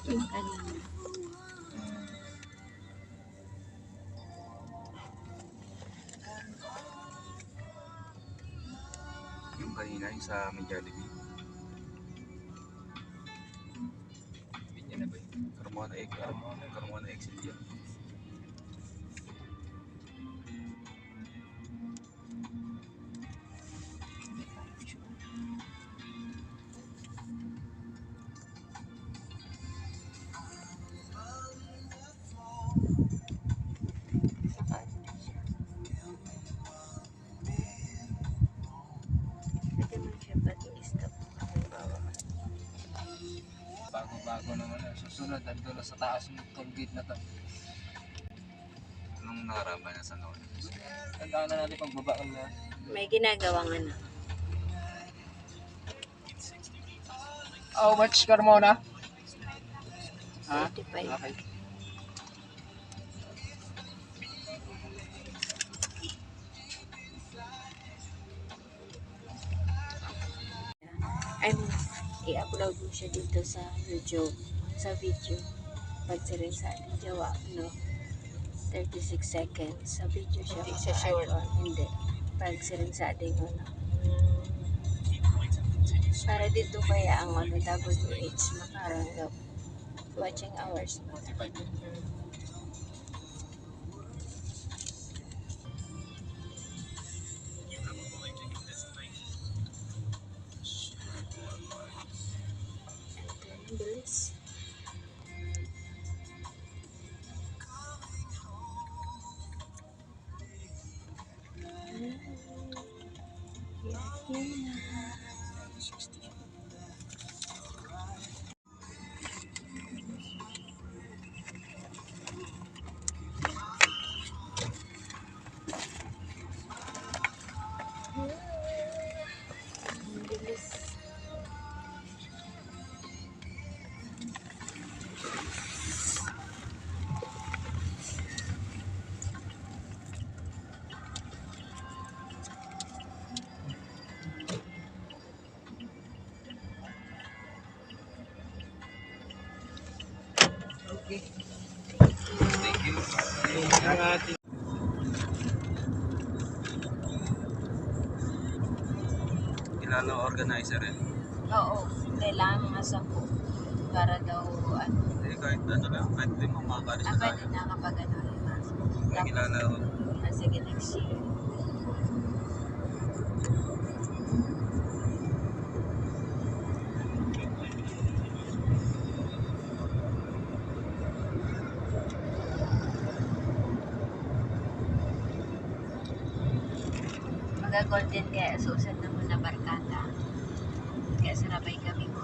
Yung kanina. Yung kanina, yung sa may Jollibee. Ganyan na ba yun? Carmona exit yun. Pwede mo siya pati stop. Bago naman. Susunod, nandun na sa taas ng toll gate na to. Anong nakarama na sa noon? Tandaan na natin pagbaba na. May ginagawang ano. How much Carmona? Ha? 45. Okay. I mean, i-upload mo siya dito sa YouTube. Sa video. Pag sirin sa jawa, no? 36 seconds. Sa video siya. Hindi siya short. Hindi. Pag sirin sa ating ano. Para dito kaya ang ano, WH makaranggap. Watching hours. 45. Ang bilis. Ang bilis. Okay. Thank you. Ingat. Kilala organizer eh. Oo. Kailangan mga 10. Para daw, ano. Eh, kahit ano lang, kahit di mo makakalis na Pwede tayo. na kapag ano. May kilala ko. Sige, next year. Golden kaya susan na muna barkada. Kaya sarabay kami mo.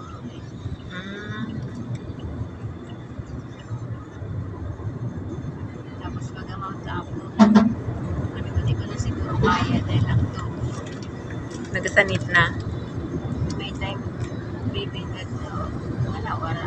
Tapos pag Mount Apo, sabi ko di ko na siguro kaya dahil lang to. Nagatanit na. May time, baby, that wala.